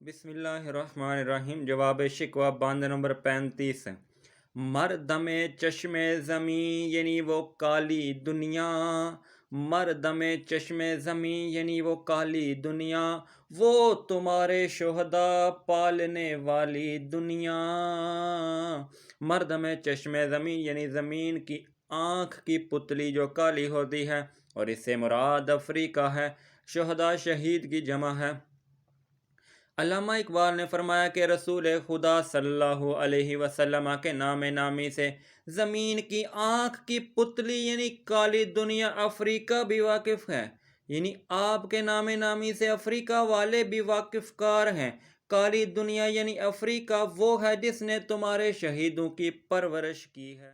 بسم اللہ الرحمن الرحیم۔ جواب شکوہ بند نمبر 35۔ مردم چشم زمیں یعنی وہ کالی دنیا، مردم چشم زمیں یعنی وہ کالی دنیا، وہ تمہارے شہدا پالنے والی دنیا۔ مردم چشم زمیں یعنی زمین کی آنکھ کی پتلی جو کالی ہوتی ہے، اور اس سے مراد افریقہ ہے۔ شہدا شہید کی جمع ہے۔ علامہ اقبال نے فرمایا کہ رسول خدا صلی اللہ علیہ وسلم کے نام نامی سے زمین کی آنکھ کی پتلی یعنی کالی دنیا افریقہ بھی واقف ہے، یعنی آپ کے نام نامی سے افریقہ والے بھی واقف کار ہیں۔ کالی دنیا یعنی افریقہ وہ ہے جس نے تمہارے شہیدوں کی پرورش کی ہے،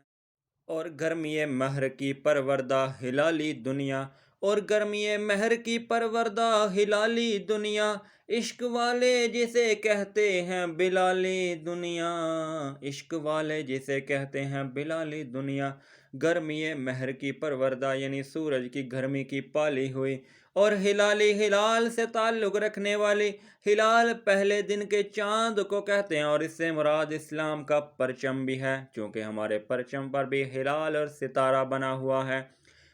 اور گرمی مہر کی پروردہ ہلالی دنیا، اور گرمی مہر کی پروردہ ہلالی دنیا، عشق والے جسے کہتے ہیں بلالی دنیا، عشق والے جسے کہتے ہیں بلالی دنیا۔ گرمی مہر کی پروردہ یعنی سورج کی گرمی کی پالی ہوئی، اور ہلالی ہلال سے تعلق رکھنے والی، ہلال پہلے دن کے چاند کو کہتے ہیں، اور اس سے مراد اسلام کا پرچم بھی ہے، چونکہ ہمارے پرچم پر بھی ہلال اور ستارہ بنا ہوا ہے۔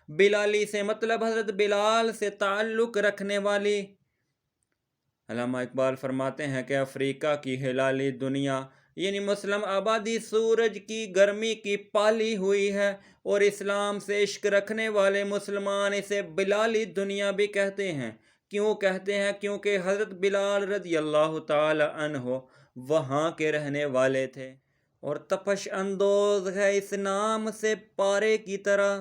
بلالی سے مطلب حضرت بلال سے تعلق رکھنے والی۔ علامہ اقبال فرماتے ہیں کہ افریقہ کی ہلالی دنیا یعنی مسلم آبادی سورج کی گرمی کی پالی ہوئی ہے، اور اسلام سے عشق رکھنے والے مسلمان اسے بلالی دنیا بھی کہتے ہیں۔ کیوں کہتے ہیں؟ کیونکہ حضرت بلال رضی اللہ تعالی عنہ وہاں کے رہنے والے تھے، اور تپش اندوز ہے اس نام سے پارے کی طرح،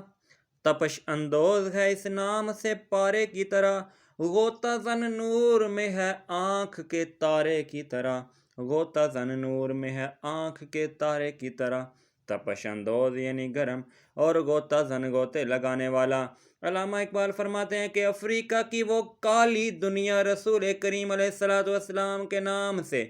تپش اندوز ہے اس نام سے پارے کی طرح، غوطہ زن نور میں ہے آنکھ کے تارے کی طرح، غوطہ زن نور میں ہے آنکھ کے تارے کی طرح۔ تپش اندوز یعنی گرم، اور غوطہ زن غوطے لگانے والا۔ علامہ اقبال فرماتے ہیں کہ افریقہ کی وہ کالی دنیا رسول کریم علیہ السلام کے نام سے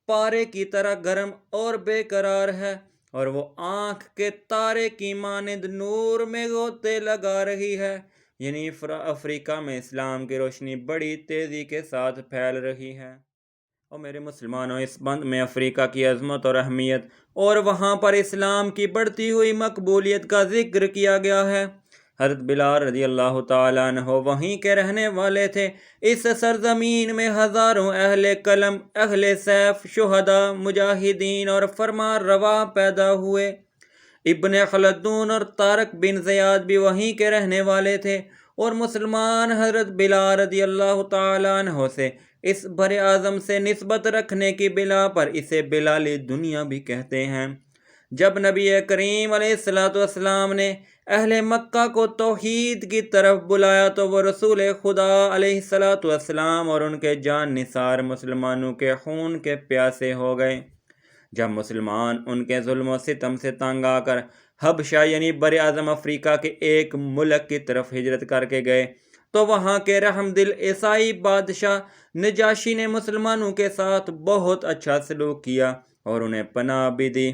پارے کی طرح گرم اور بے قرار ہے، اور وہ آنکھ کے تارے کی مانند نور میں غوطے لگا رہی ہے، یعنی افریقہ میں اسلام کی روشنی بڑی تیزی کے ساتھ پھیل رہی ہے۔ اور میرے مسلمانوں، اس بند میں افریقہ کی عظمت اور اہمیت اور وہاں پر اسلام کی بڑھتی ہوئی مقبولیت کا ذکر کیا گیا ہے۔ حضرت بلال رضی اللہ تعالیٰ عنہ وہیں کے رہنے والے تھے۔ اس سرزمین میں ہزاروں اہل قلم، اہل سیف، شہداء، مجاہدین اور فرمان روا پیدا ہوئے۔ ابن خلدون اور طارق بن زیاد بھی وہیں کے رہنے والے تھے، اور مسلمان حضرت بلال رضی اللہ تعالیٰ عنہ سے اس بر اعظم سے نسبت رکھنے کی بنا پر اسے بلالی دنیا بھی کہتے ہیں۔ جب نبی کریم علیہ السلام نے اہل مکہ کو توحید کی طرف بلایا تو وہ رسول خدا علیہ السلام اور ان کے جان نثار مسلمانوں کے خون کے پیاسے ہو گئے۔ جب مسلمان ان کے ظلم و ستم سے تنگ آ کر حبشہ یعنی بر اعظم افریقہ کے ایک ملک کی طرف ہجرت کر کے گئے، تو وہاں کے رحم دل عیسائی بادشاہ نجاشی نے مسلمانوں کے ساتھ بہت اچھا سلوک کیا اور انہیں پناہ بھی دی۔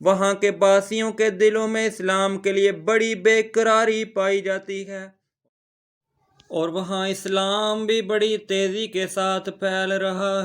وہاں کے باسیوں کے دلوں میں اسلام کے لیے بڑی بے قراری پائی جاتی ہے، اور وہاں اسلام بھی بڑی تیزی کے ساتھ پھیل رہا ہے۔